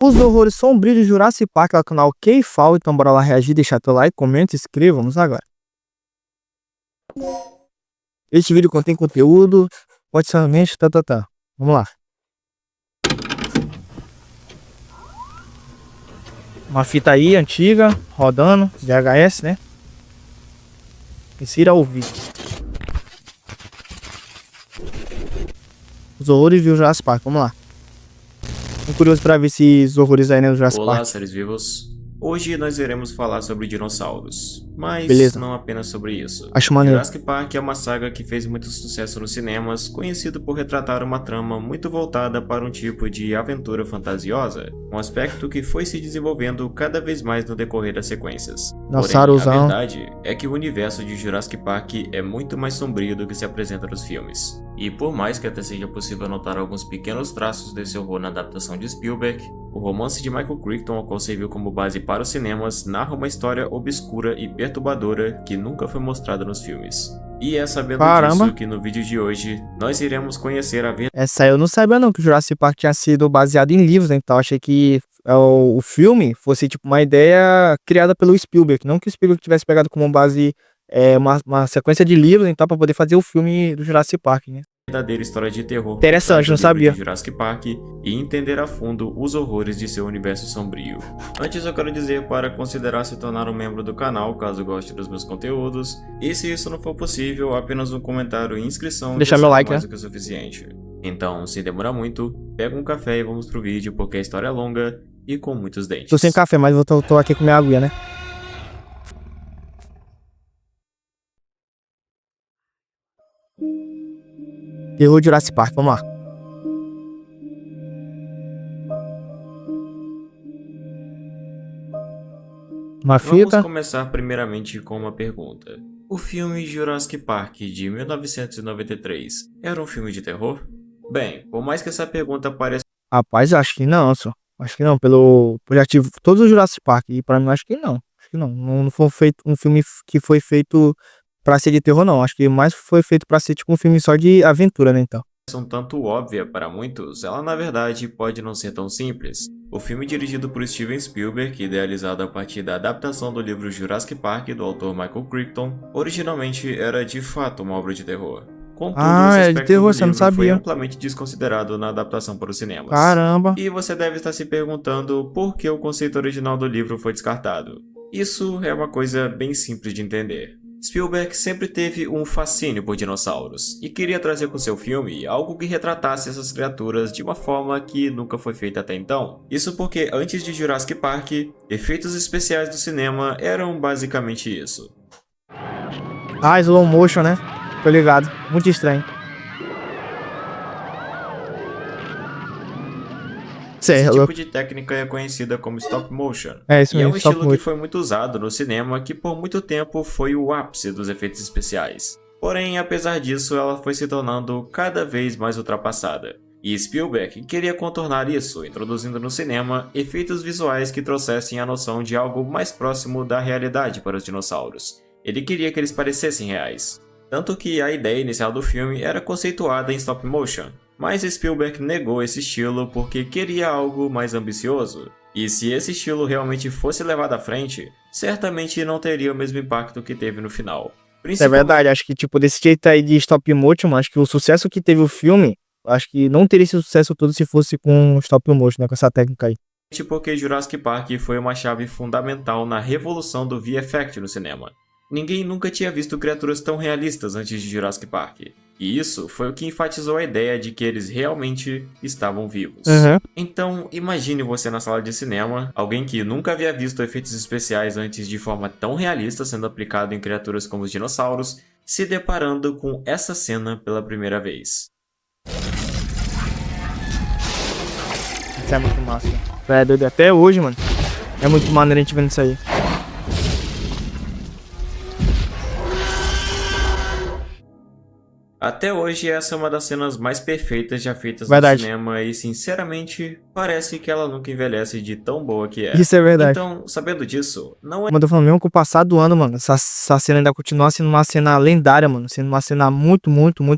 Os horrores sombrios de Jurassic Park lá no canal Keifal. Então bora lá reagir, deixar teu like, comenta, inscreva. Vamos agora. Este vídeo contém conteúdo, adicionamento, tá. Vamos lá. Uma fita aí, antiga, rodando, VHS, né? Insira ouvir. Os horrores de Jurassic Park, vamos lá. Tô curioso pra ver esses horrores aí, né, do Jurassic Park. Olá, seres vivos. Hoje nós iremos falar sobre dinossauros, mas Beleza. não apenas sobre isso. Acho maneiro. Jurassic Park é uma saga que fez muito sucesso nos cinemas, conhecido por retratar uma trama muito voltada para um tipo de aventura fantasiosa, um aspecto que foi se desenvolvendo cada vez mais no decorrer das sequências. Porém, a verdade é que o universo de Jurassic Park é muito mais sombrio do que se apresenta nos filmes. E por mais que até seja possível notar alguns pequenos traços desse horror na adaptação de Spielberg, o romance de Michael Crichton, ao qual serviu como base para os cinemas, narra uma história obscura e perturbadora que nunca foi mostrada nos filmes. E é sabendo disso que no vídeo de hoje nós iremos conhecer a verdade. Essa eu não sabia não, que o Jurassic Park tinha sido baseado em livros, né? Então achei que o filme fosse tipo uma ideia criada pelo Spielberg, não que o Spielberg tivesse pegado como base uma sequência de livros, então, para poder fazer o filme do Jurassic Park, né? Verdadeira história de terror. Interessante, não sabia. De Jurassic Park e entender a fundo os horrores de seu universo sombrio. Antes eu quero dizer para considerar se tornar um membro do canal, caso goste dos meus conteúdos. E se isso não for possível, apenas um comentário e inscrição deixar meu like, mais do que o suficiente. Então, sem demorar muito, pega um café e vamos pro vídeo, porque a história é longa e com muitos dentes. Tô sem café, mas eu tô aqui com minha aguinha, né? Terror de Jurassic Park, vamos lá. Vamos começar primeiramente com uma pergunta. O filme Jurassic Park de 1993 era um filme de terror? Bem, por mais que essa pergunta pareça... Rapaz, acho que não, só. Acho que não, pelo já tive todos os Jurassic Park e pra mim acho que não. Acho que não foi feito um filme que foi feito pra ser de terror, não. Acho que mais foi feito pra ser tipo um filme só de aventura, né, então. Um tanto óbvia para muitos, ela na verdade pode não ser tão simples. O filme dirigido por Steven Spielberg, idealizado a partir da adaptação do livro Jurassic Park do autor Michael Crichton, originalmente era de fato uma obra de terror. Contudo, esse aspecto de terror, você não sabia. Foi amplamente desconsiderado na adaptação para os cinemas. Caramba! E você deve estar se perguntando por que o conceito original do livro foi descartado. Isso é uma coisa bem simples de entender. Spielberg sempre teve um fascínio por dinossauros e queria trazer com seu filme algo que retratasse essas criaturas de uma forma que nunca foi feita até então. Isso porque antes de Jurassic Park, efeitos especiais do cinema eram basicamente isso. Slow motion, né? Tô ligado. Muito estranho. Esse tipo de técnica é conhecida como stop motion. Isso mesmo, e é um estilo que foi muito usado no cinema, que por muito tempo foi o ápice dos efeitos especiais. Porém, apesar disso, ela foi se tornando cada vez mais ultrapassada. E Spielberg queria contornar isso, introduzindo no cinema efeitos visuais que trouxessem a noção de algo mais próximo da realidade para os dinossauros. Ele queria que eles parecessem reais. Tanto que a ideia inicial do filme era conceituada em stop motion. Mas Spielberg negou esse estilo porque queria algo mais ambicioso. E se esse estilo realmente fosse levado à frente, certamente não teria o mesmo impacto que teve no final. É verdade, acho que tipo desse jeito aí de stop motion, acho que o sucesso que teve o filme, acho que não teria esse sucesso todo se fosse com stop motion, né, com essa técnica aí. Porque Jurassic Park foi uma chave fundamental na revolução do VFX no cinema. Ninguém nunca tinha visto criaturas tão realistas antes de Jurassic Park. E isso foi o que enfatizou a ideia de que eles realmente estavam vivos. Então, imagine você na sala de cinema, alguém que nunca havia visto efeitos especiais antes de forma tão realista sendo aplicado em criaturas como os dinossauros, se deparando com essa cena pela primeira vez. Isso é muito massa. É doido até hoje, mano. É muito maneiro a gente vendo isso aí. Até hoje, essa é uma das cenas mais perfeitas já feitas no cinema e, sinceramente, parece que ela nunca envelhece de tão boa que é. Isso é verdade. Então, sabendo disso, não é... Mas eu tô falando mesmo com o passar do ano, mano, essa cena ainda continua sendo uma cena lendária, mano, sendo uma cena muito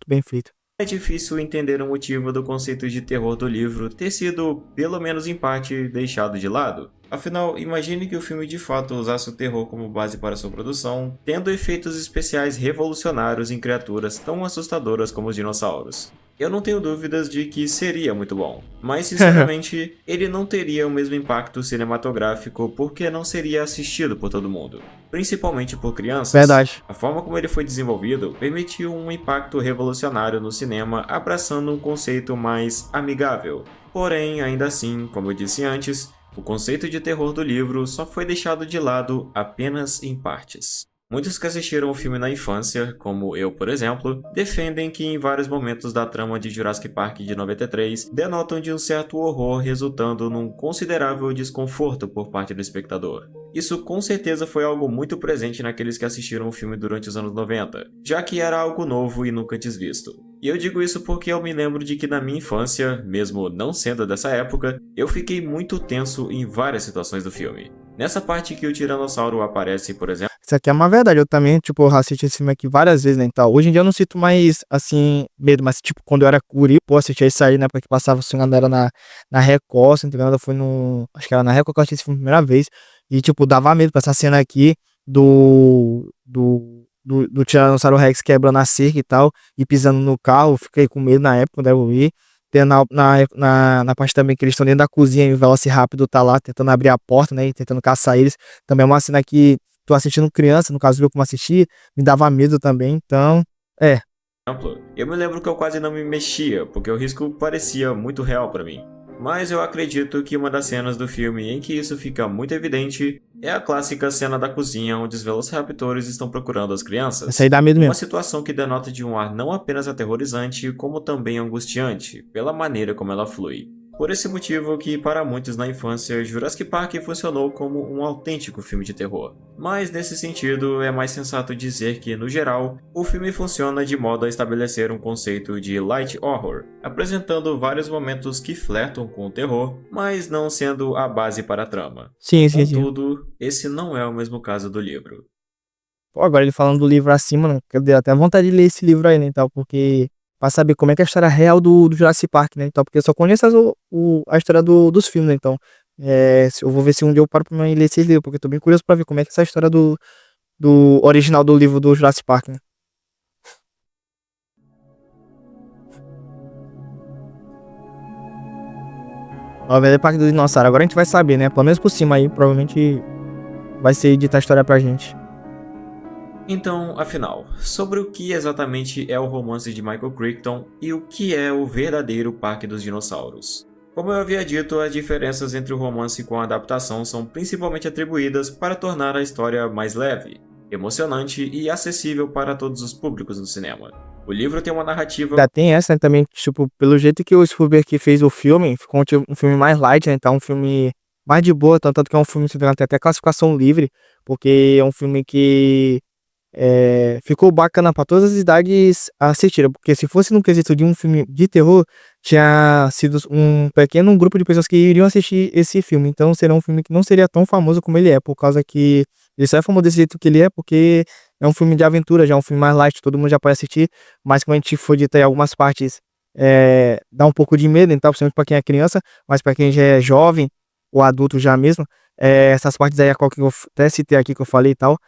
bem feita. É difícil entender o motivo do conceito de terror do livro ter sido, pelo menos em parte, deixado de lado. Afinal, imagine que o filme de fato usasse o terror como base para sua produção, tendo efeitos especiais revolucionários em criaturas tão assustadoras como os dinossauros. Eu não tenho dúvidas de que seria muito bom, mas sinceramente, ele não teria o mesmo impacto cinematográfico porque não seria assistido por todo mundo, principalmente por crianças. Verdade. A forma como ele foi desenvolvido permitiu um impacto revolucionário no cinema, abraçando um conceito mais amigável. Porém, ainda assim, como eu disse antes, o conceito de terror do livro só foi deixado de lado apenas em partes. Muitos que assistiram o filme na infância, como eu por exemplo, defendem que em vários momentos da trama de Jurassic Park de 93 denotam de um certo horror, resultando num considerável desconforto por parte do espectador. Isso com certeza foi algo muito presente naqueles que assistiram o filme durante os anos 90, já que era algo novo e nunca antes visto. E eu digo isso porque eu me lembro de que na minha infância, mesmo não sendo dessa época, eu fiquei muito tenso em várias situações do filme. Nessa parte que o Tiranossauro aparece, por exemplo, Isso aqui é uma verdade. Eu também, tipo, eu assisti esse filme aqui várias vezes, né, e tal. Hoje em dia eu não sinto mais, assim, medo, mas, tipo, quando eu era guri, pô, assistia isso aí, né, porque passava, se não me engano, era na Record, se não me engano, foi no... Acho que era na Record que eu assisti esse filme a primeira vez. E, tipo, dava medo pra essa cena aqui do Tiranossauro Rex quebrando a cerca e tal, e pisando no carro. Fiquei com medo na época, quando eu vi. Tem na parte também que eles estão dentro da cozinha e o Velociraptor tá lá tentando abrir a porta, né, e tentando caçar eles. Também é uma cena que tô assistindo criança, no caso eu como assisti, me dava medo também, então, é. eu me lembro que eu quase não me mexia, porque o risco parecia muito real pra mim. Mas eu acredito que uma das cenas do filme em que isso fica muito evidente é a clássica cena da cozinha onde os Velociraptors estão procurando as Essa aí crianças. dá medo Uma mesmo. situação que denota de um ar não apenas aterrorizante, como também angustiante, pela maneira como ela flui. Por esse motivo que, para muitos na infância, Jurassic Park funcionou como um autêntico filme de terror. Mas, nesse sentido, é mais sensato dizer que, no geral, o filme funciona de modo a estabelecer um conceito de light horror, apresentando vários momentos que flertam com o terror, mas não sendo a base para a trama. Sim, sim, sim. Contudo, esse não é o mesmo caso do livro. Pô, agora ele falando do livro acima, mano, que eu dei até vontade de ler esse livro aí, né, e tal, porque pra saber como é que é a história real do Jurassic Park, né, e tal, porque eu só conheço a história dos filmes, né, então, eu vou ver se um dia eu paro pra mim ler esse livro, porque eu tô bem curioso pra ver como é que é essa história do original do livro do Jurassic Park, né. Ó, velho, Parque do Dinossauro, agora a gente vai saber, né, pelo menos por cima aí, provavelmente vai ser editar a história pra gente. Então, afinal, sobre o que exatamente é o romance de Michael Crichton e o que é o verdadeiro Parque dos Dinossauros? Como eu havia dito, as diferenças entre o romance com a adaptação são principalmente atribuídas para tornar a história mais leve, emocionante e acessível para todos os públicos no cinema. O livro tem uma narrativa Ainda tem essa, né, também, tipo, pelo jeito que o Spielberg que fez o filme, ficou um filme mais light, né, então um filme mais de boa, tanto que é um filme que tem até classificação livre, porque é um filme que ficou bacana pra todas as idades assistirem, porque se fosse no quesito de um filme de terror, tinha sido um pequeno grupo de pessoas que iriam assistir esse filme, então seria um filme que não seria tão famoso como ele é, por causa que ele só é famoso desse jeito que ele é, porque é um filme de aventura, já é um filme mais light, todo mundo já pode assistir, mas como a gente for dito aí, algumas partes dá um pouco de medo, então, principalmente pra quem é criança, mas pra quem já é jovem, ou adulto já mesmo, essas partes aí, a qual que eu até citei aqui que eu falei e tal,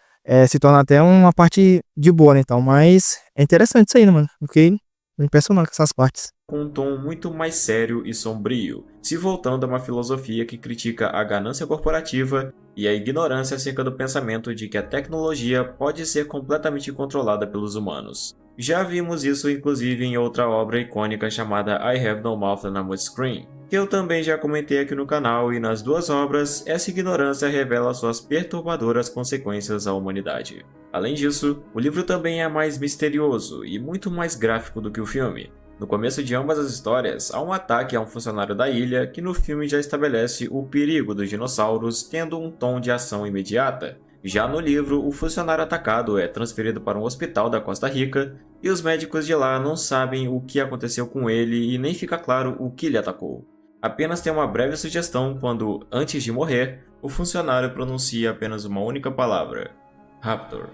se torna até uma parte de boa, né, então, mas é interessante isso aí, né, mano, fiquei impressionado com essas partes. com um tom muito mais sério e sombrio, se voltando a uma filosofia que critica a ganância corporativa e a ignorância acerca do pensamento de que a tecnologia pode ser completamente controlada pelos humanos. Já vimos isso inclusive em outra obra icônica chamada I Have No Mouth and I'm a Scream, que eu também já comentei aqui no canal, e nas duas obras, essa ignorância revela suas perturbadoras consequências à humanidade. Além disso, o livro também é mais misterioso e muito mais gráfico do que o filme. No começo de ambas as histórias, há um ataque a um funcionário da ilha que no filme já estabelece o perigo dos dinossauros tendo um tom de ação imediata. Já no livro, o funcionário atacado é transferido para um hospital da Costa Rica e os médicos de lá não sabem o que aconteceu com ele e nem fica claro o que lhe atacou. Apenas tem uma breve sugestão quando, antes de morrer, o funcionário pronuncia apenas uma única palavra: Raptor.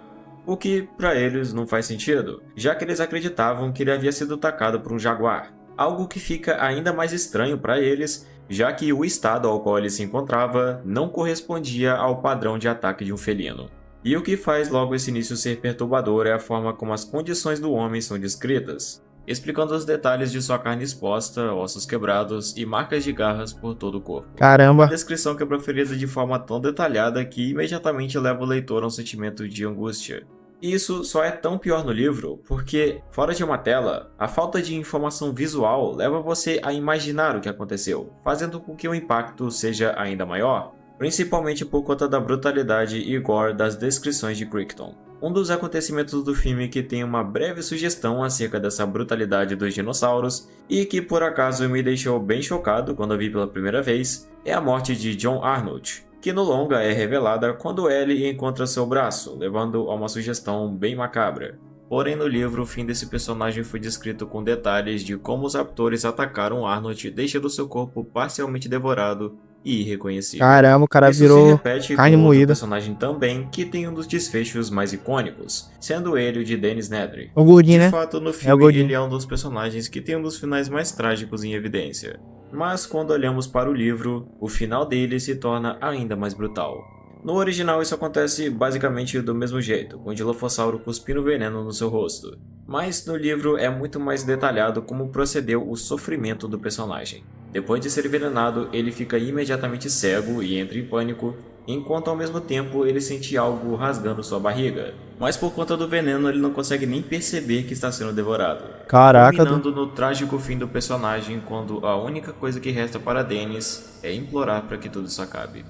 o que para eles não faz sentido, já que eles acreditavam que ele havia sido atacado por um jaguar, algo que fica ainda mais estranho para eles, já que o estado ao qual ele se encontrava não correspondia ao padrão de ataque de um felino. E o que faz logo esse início ser perturbador é a forma como as condições do homem são descritas, explicando os detalhes de sua carne exposta, ossos quebrados e marcas de garras por todo o corpo. Uma Caramba. descrição que é proferida de forma tão detalhada que imediatamente leva o leitor a um sentimento de angústia. E isso só é tão pior no livro porque, fora de uma tela, a falta de informação visual leva você a imaginar o que aconteceu, fazendo com que o impacto seja ainda maior, principalmente por conta da brutalidade e gore das descrições de Crichton. Um dos acontecimentos do filme que tem uma breve sugestão acerca dessa brutalidade dos dinossauros e que por acaso me deixou bem chocado quando eu vi pela primeira vez é a morte de John Arnott, que no longa é revelada quando Ellie encontra seu braço, levando a uma sugestão bem macabra. Porém, no livro, o fim desse personagem foi descrito com detalhes de como os raptores atacaram Arnott, deixando seu corpo parcialmente devorado e irreconhecível. Caramba, o cara Isso se virou repete carne com outro moída. personagem também, que tem um dos desfechos mais icônicos, sendo ele o de Dennis Nedry. O gordinho, De né? fato, no É o filme gordinho. ele é um dos personagens que tem um dos finais mais trágicos em evidência. Mas quando olhamos para o livro, o final dele se torna ainda mais brutal. No original isso acontece basicamente do mesmo jeito, com o Dilophosauro cuspindo veneno no seu rosto. Mas no livro é muito mais detalhado como procedeu o sofrimento do personagem. Depois de ser envenenado, ele fica imediatamente cego e entra em pânico, enquanto ao mesmo tempo ele sente algo rasgando sua barriga. Mas por conta do veneno ele não consegue nem perceber que está sendo devorado. Caraca, Culminando no trágico fim do personagem quando a única coisa que resta para Dennis é implorar para que tudo isso acabe.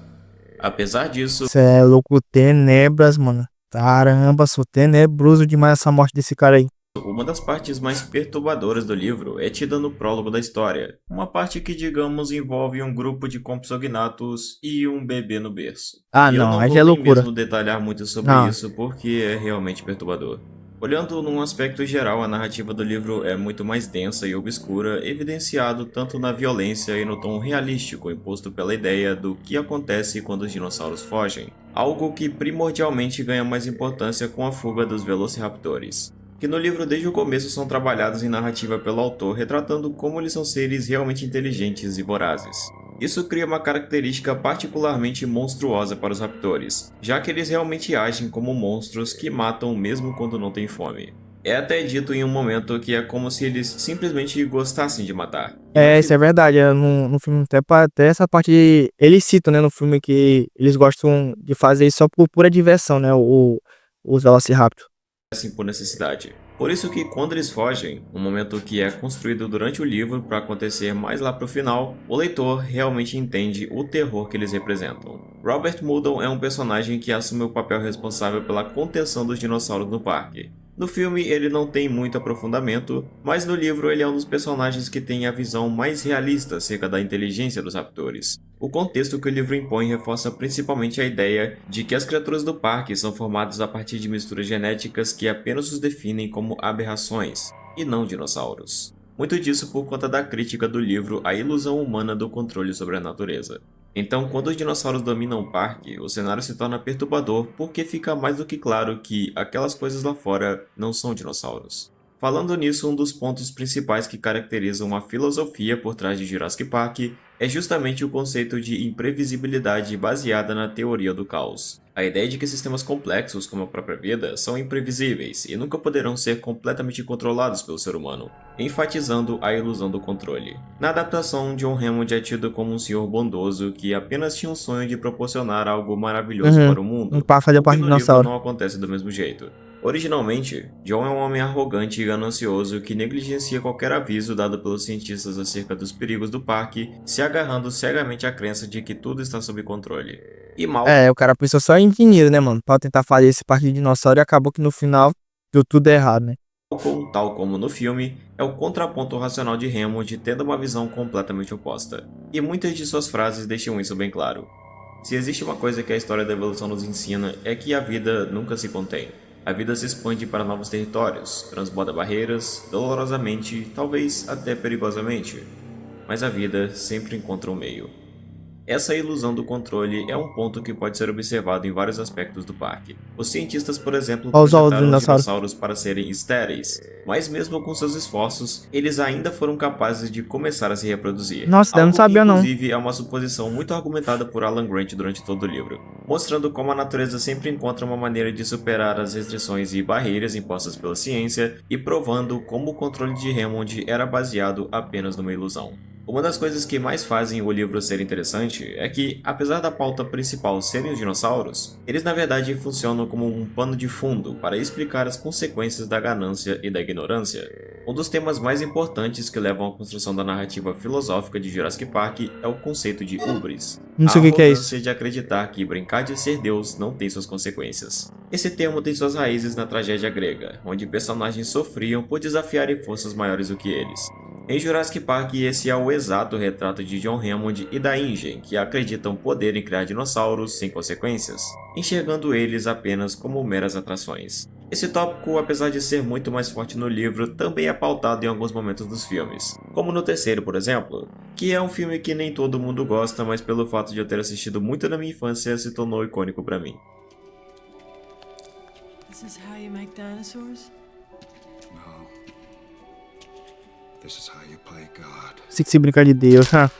Apesar disso, cê é louco, tenebras, mano. Caramba, sou tenebroso demais essa morte desse cara aí. uma das partes mais perturbadoras do livro é tida no prólogo da história, uma parte que, digamos, envolve um grupo de compsognathus e um bebê no berço. Ah, E eu não, não aí vou já é nem loucura. mesmo detalhar muito sobre Não, isso porque é realmente perturbador. Olhando num aspecto geral, a narrativa do livro é muito mais densa e obscura, evidenciado tanto na violência e no tom realístico imposto pela ideia do que acontece quando os dinossauros fogem, algo que primordialmente ganha mais importância com a fuga dos velociraptores, que no livro desde o começo são trabalhados em narrativa pelo autor, retratando como eles são seres realmente inteligentes e vorazes. Isso cria uma característica particularmente monstruosa para os raptores, já que eles realmente agem como monstros que matam mesmo quando não têm fome. É até dito em um momento que é como se eles simplesmente gostassem de matar. E no é, isso é verdade. No filme, até essa parte. Eles citam, né, no filme que eles gostam de fazer isso só por pura diversão, né? Os Velociraptor. assim por necessidade. Por isso que quando eles fogem, um momento que é construído durante o livro para acontecer mais lá pro final, o leitor realmente entende o terror que eles representam. Robert Muddle é um personagem que assume o papel responsável pela contenção dos dinossauros no parque. No filme ele não tem muito aprofundamento, mas no livro ele é um dos personagens que tem a visão mais realista acerca da inteligência dos raptores. O contexto que o livro impõe reforça principalmente a ideia de que as criaturas do parque são formadas a partir de misturas genéticas que apenas os definem como aberrações, e não dinossauros. Muito disso por conta da crítica do livro à ilusão humana do controle sobre a natureza. Então, quando os dinossauros dominam o parque, o cenário se torna perturbador porque fica mais do que claro que aquelas coisas lá fora não são dinossauros. Falando nisso, um dos pontos principais que caracterizam a filosofia por trás de Jurassic Park é justamente o conceito de imprevisibilidade baseada na teoria do caos. A ideia de que sistemas complexos, como a própria vida, são imprevisíveis e nunca poderão ser completamente controlados pelo ser humano, enfatizando a ilusão do controle. Na adaptação, John Hammond é tido como um senhor bondoso que apenas tinha um sonho de proporcionar algo maravilhoso Uhum. para o mundo, Fazer o que parte do no livro dinossauro. não acontece do mesmo jeito. Originalmente, John é um homem arrogante e ganancioso que negligencia qualquer aviso dado pelos cientistas acerca dos perigos do parque, se agarrando cegamente à crença de que tudo está sob controle. E É, o cara pensou só em dinheiro, né, mano? Pra tentar fazer esse parque de dinossauro e acabou que no final deu tudo errado, né? Malcolm, tal como no filme, é o contraponto racional de Hammond tendo uma visão completamente oposta. E muitas de suas frases deixam isso bem claro. Se existe uma coisa que a história da evolução nos ensina é que a vida nunca se contém. A vida se expande para novos territórios, transborda barreiras, dolorosamente, talvez até perigosamente. Mas a vida sempre encontra um meio. Essa ilusão do controle é um ponto que pode ser observado em vários aspectos do parque. Os cientistas, por exemplo, Olha os olhos do projetaram os dinossauro. dinossauros para serem estéreis, mas mesmo com seus esforços, eles ainda foram capazes de começar a se reproduzir. Nossa, eu não Algo que, sabia não. inclusive, é uma suposição muito argumentada por Alan Grant durante todo o livro, mostrando como a natureza sempre encontra uma maneira de superar as restrições e barreiras impostas pela ciência e provando como o controle de Hammond era baseado apenas numa ilusão. Uma das coisas que mais fazem o livro ser interessante é que, apesar da pauta principal serem os dinossauros, eles na verdade funcionam como um pano de fundo para explicar as consequências da ganância e da ignorância. Um dos temas mais importantes que levam à construção da narrativa filosófica de Jurassic Park é o conceito de hubris, Não a sei o que é isso. arrogância de acreditar que brincar de ser Deus não tem suas consequências. Esse termo tem suas raízes na tragédia grega, onde personagens sofriam por desafiarem forças maiores do que eles. Em Jurassic Park, esse é o exato retrato de John Hammond e da Ingen, que acreditam poderem criar dinossauros sem consequências, enxergando eles apenas como meras atrações. Esse tópico, apesar de ser muito mais forte no livro, também é pautado em alguns momentos dos filmes, como no terceiro, por exemplo, que é um filme que nem todo mundo gosta, mas pelo fato de eu ter assistido muito na minha infância, se tornou icônico pra mim. This is how you make dinosaurs? No. This is how you play God. Se brincar de Deus, ha.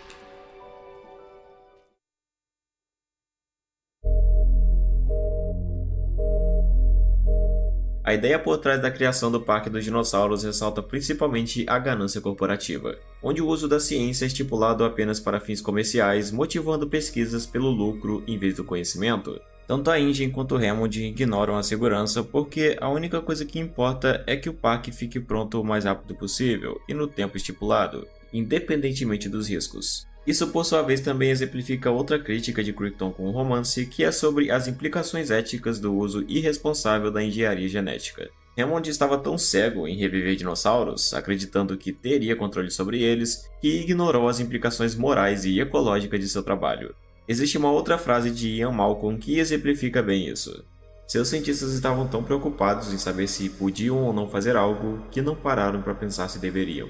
A ideia por trás da criação do Parque dos Dinossauros ressalta principalmente a ganância corporativa, onde o uso da ciência é estipulado apenas para fins comerciais, motivando pesquisas pelo lucro em vez do conhecimento. Tanto a Ingen quanto o Hammond ignoram a segurança porque a única coisa que importa é que o parque fique pronto o mais rápido possível e no tempo estipulado, independentemente dos riscos. Isso, por sua vez, também exemplifica outra crítica de Crichton com o romance, que é sobre as implicações éticas do uso irresponsável da engenharia genética. Hammond estava tão cego em reviver dinossauros, acreditando que teria controle sobre eles, que ignorou as implicações morais e ecológicas de seu trabalho. Existe uma outra frase de Ian Malcolm que exemplifica bem isso. Seus cientistas estavam tão preocupados em saber se podiam ou não fazer algo que não pararam para pensar se deveriam.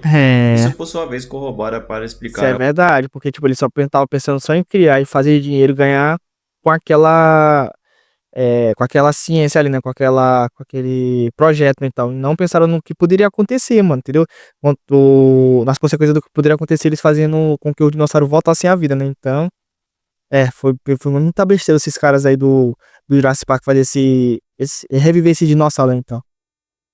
Isso, por sua vez, corrobora para Isso explicar é verdade, porque tipo, ele só tava pensando só em criar e fazer dinheiro, ganhar com aquela ciência ali, né, com aquele projeto, né, então, não pensaram no que poderia acontecer, mano, entendeu? Nas consequências do que poderia acontecer, eles fazendo com que o dinossauro voltasse à vida, né, então, foi muita besteira esses caras aí do Jurassic Park fazer reviver esse dinossauro, né, então.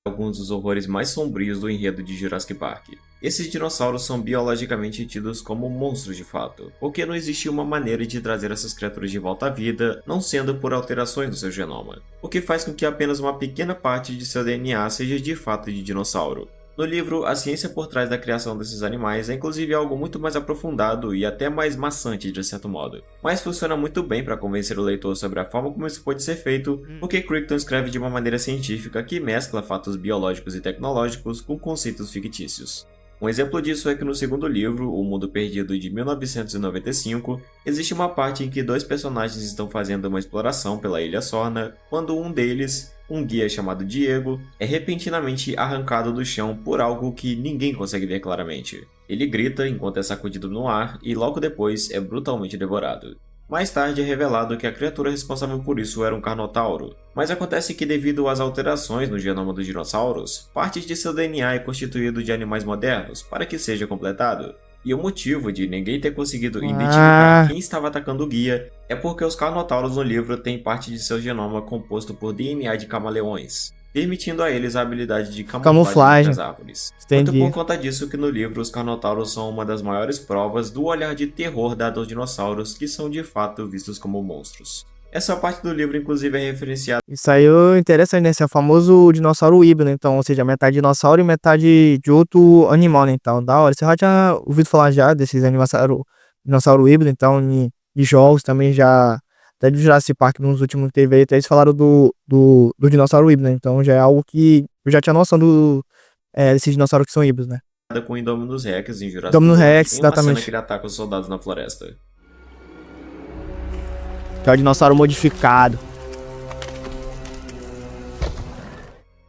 alguns dos horrores mais sombrios do enredo de Jurassic Park. Esses dinossauros são biologicamente tidos como monstros de fato, porque não existia uma maneira de trazer essas criaturas de volta à vida, não sendo por alterações do seu genoma, o que faz com que apenas uma pequena parte de seu DNA seja de fato de dinossauro. No livro, a ciência por trás da criação desses animais é inclusive algo muito mais aprofundado e até mais maçante de certo modo, mas funciona muito bem para convencer o leitor sobre a forma como isso pode ser feito, porque Crichton escreve de uma maneira científica que mescla fatos biológicos e tecnológicos com conceitos fictícios. Um exemplo disso é que no segundo livro, O Mundo Perdido de 1995, existe uma parte em que dois personagens estão fazendo uma exploração pela Ilha Sorna, quando um deles, um guia chamado Diego, é repentinamente arrancado do chão por algo que ninguém consegue ver claramente. Ele grita enquanto é sacudido no ar e logo depois é brutalmente devorado. Mais tarde é revelado que a criatura responsável por isso era um Carnotauro, mas acontece que devido às alterações no genoma dos dinossauros, parte de seu DNA é constituído de animais modernos para que seja completado. E o motivo de ninguém ter conseguido identificar quem estava atacando o guia é porque os Carnotauros no livro têm parte de seu genoma composto por DNA de camaleões, permitindo a eles a habilidade de camuflagem entre as árvores. Muito por conta disso que no livro os Carnotauros são uma das maiores provas do olhar de terror dado aos dinossauros que são de fato vistos como monstros. Essa parte do livro inclusive é referenciada. Isso aí é interessante, né? Esse é o famoso dinossauro híbrido, então, ou seja, metade dinossauro e metade de outro animal, né? Então, da hora. Você já tinha ouvido falar já desses dinossauro híbrido, então, de jogos também já. Até do Jurassic Park, nos últimos que teve aí, até eles falaram do dinossauro híbrido, né? Então já é algo que eu já tinha noção desses dinossauros que são híbridos, né? Com Indominus Rex em Jurassic Indominus World, Rex, em uma cena exatamente. que ele ataca os soldados na floresta. Que é o dinossauro modificado.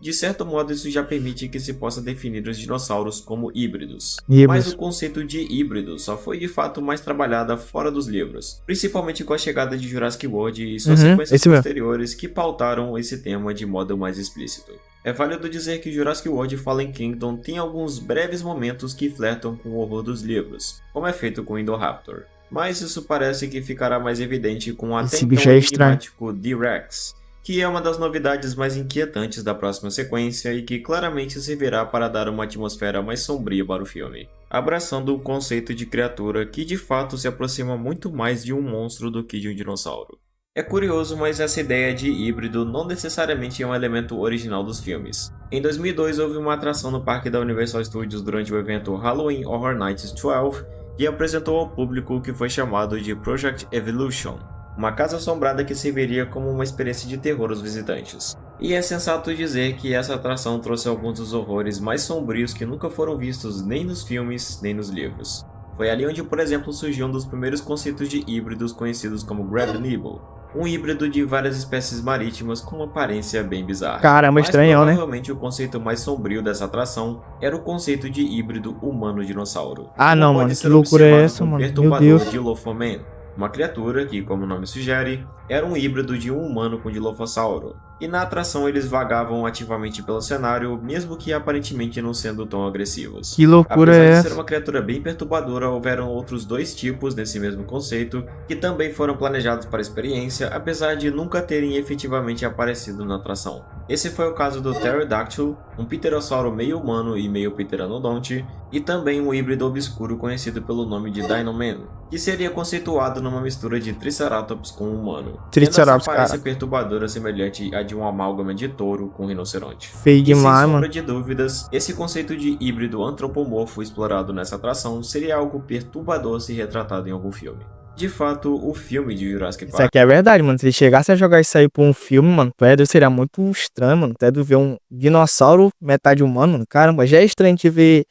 De certo modo, isso já permite que se possa definir os dinossauros como híbridos. Mas o conceito de híbrido só foi de fato mais trabalhada fora dos livros, principalmente com a chegada de Jurassic World e suas sequências posteriores que pautaram esse tema de modo mais explícito. É válido dizer que Jurassic World Fallen Kingdom tem alguns breves momentos que flertam com o horror dos livros, como é feito com Indoraptor. Mas isso parece que ficará mais evidente com o até então enigmático T-Rex, que é uma das novidades mais inquietantes da próxima sequência e que claramente servirá para dar uma atmosfera mais sombria para o filme, abraçando o conceito de criatura que de fato se aproxima muito mais de um monstro do que de um dinossauro. É curioso, mas essa ideia de híbrido não necessariamente é um elemento original dos filmes. Em 2002 houve uma atração no parque da Universal Studios durante o evento Halloween Horror Nights 12 que apresentou ao público o que foi chamado de Project Evolution, uma casa assombrada que serviria como uma experiência de terror aos visitantes. E é sensato dizer que essa atração trouxe alguns dos horrores mais sombrios que nunca foram vistos nem nos filmes nem nos livros. Foi ali onde, por exemplo, surgiu um dos primeiros conceitos de híbridos conhecidos como Grab Nibble, um híbrido de várias espécies marítimas com uma aparência bem bizarra. Caramba, estranhão, né? Provavelmente o conceito mais sombrio dessa atração era o conceito de híbrido humano-dinossauro. Ah, não, mano, que loucura é essa, mano? Meu Deus. Dilophoman, uma criatura que, como o nome sugere, era um híbrido de um humano com Dilophosauro. E na atração eles vagavam ativamente pelo cenário, mesmo que aparentemente não sendo tão agressivos. Que loucura é essa? Apesar de ser uma criatura bem perturbadora, houveram outros dois tipos nesse mesmo conceito, que também foram planejados para a experiência, apesar de nunca terem efetivamente aparecido na atração. Esse foi o caso do Pterodactyl, um pterossauro meio humano e meio pteranodonte, e também um híbrido obscuro conhecido pelo nome de Dinoman, que seria conceituado numa mistura de Triceratops com um humano. Triceratops, cara. Essa perturbadora semelhante a de um amálgama de touro com rinoceronte. Feio demais, sem mano. sombra de dúvidas, esse conceito de híbrido antropomorfo explorado nessa atração seria algo perturbador se retratado em algum filme. De fato, o filme de Jurassic Park... Isso aqui é verdade, mano. Se ele chegasse a jogar isso aí pra um filme, mano, seria muito estranho, mano. Até de ver um dinossauro metade humano, mano. Caramba, já é estranho de ver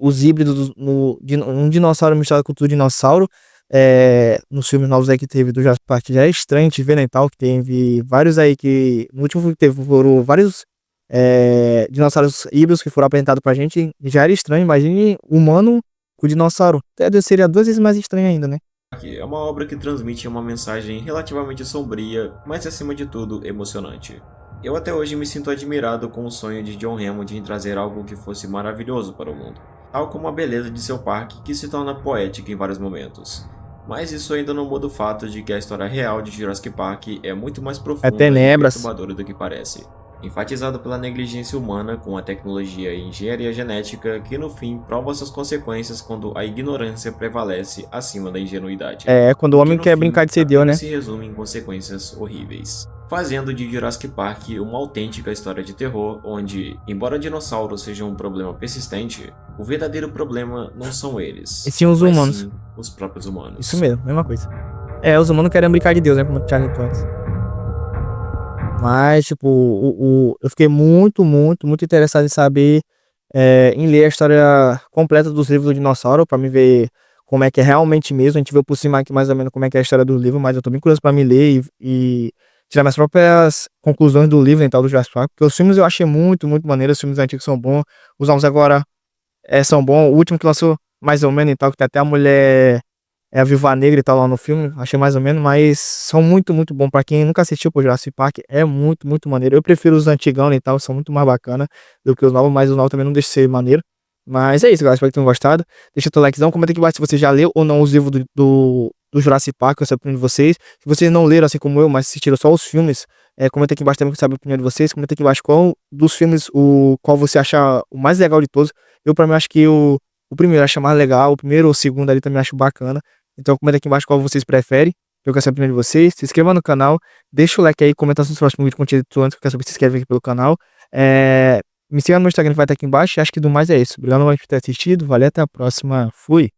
os híbridos um dinossauro misturado com outro dinossauro. Nos filmes novos aí que teve do Jurassic Park, já é estranho de ver, né, e tal, que teve vários aí que... No último filme que teve, foram vários dinossauros híbridos que foram apresentados pra gente. Já era estranho, imagine humano com dinossauro. Até seria 2 vezes mais estranho ainda, né? É uma obra que transmite uma mensagem relativamente sombria, mas acima de tudo emocionante. Eu até hoje me sinto admirado com o sonho de John Hammond em trazer algo que fosse maravilhoso para o mundo, tal como a beleza de seu parque que se torna poética em vários momentos. Mas isso ainda não muda o fato de que a história real de Jurassic Park é muito mais profunda e perturbadora do que parece, enfatizado pela negligência humana com a tecnologia e engenharia genética que no fim prova suas consequências quando a ignorância prevalece acima da ingenuidade. Quando o homem quer brincar de ser Deus, né? Se resume em consequências horríveis, fazendo de Jurassic Park uma autêntica história de terror onde, embora dinossauros sejam um problema persistente, o verdadeiro problema não são eles, e sim os humanos. Sim os próprios humanos. Isso mesmo, mesma coisa. Os humanos querem brincar de Deus, né? Como o Charlie Plants. Mas, tipo, eu fiquei muito interessado em saber, em ler a história completa dos livros do dinossauro, pra me ver como é que é realmente mesmo. A gente viu por cima aqui mais ou menos como é que é a história do livro, mas eu tô bem curioso pra me ler e tirar minhas próprias conclusões do livro e tal, do Jurassic Park. Porque os filmes eu achei muito maneiro, os filmes antigos são bons, os novos agora são bons. O último que lançou, mais ou menos e tal, que tem até a mulher... a Viúva Negra e tal lá no filme, achei mais ou menos, mas são muito bom. Pra quem nunca assistiu pro Jurassic Park, é muito maneiro. Eu prefiro os antigão e tal, são muito mais bacana do que os novos, mas os novos também não deixam de ser maneiro. Mas é isso, galera, espero que tenham gostado. Deixa o teu likezão, comenta aqui embaixo se você já leu ou não os livros do Jurassic Park, eu sei a opinião de vocês. Se vocês não leram, assim como eu, mas assistiram só os filmes, comenta aqui embaixo também que eu saber a opinião de vocês. Comenta aqui embaixo qual dos filmes, qual você acha o mais legal de todos. Eu, pra mim, acho que o primeiro acho mais legal, o primeiro ou o segundo ali também acho bacana. Então comenta aqui embaixo qual vocês preferem. Eu quero saber a opinião de vocês. Se inscreva no canal. Deixa o like aí. Comenta nos próximos vídeos contido antes. Eu quero saber se inscreve aqui pelo canal. Me siga no meu Instagram que vai estar aqui embaixo. Acho que do mais é isso. Obrigado por ter assistido. Valeu, até a próxima. Fui.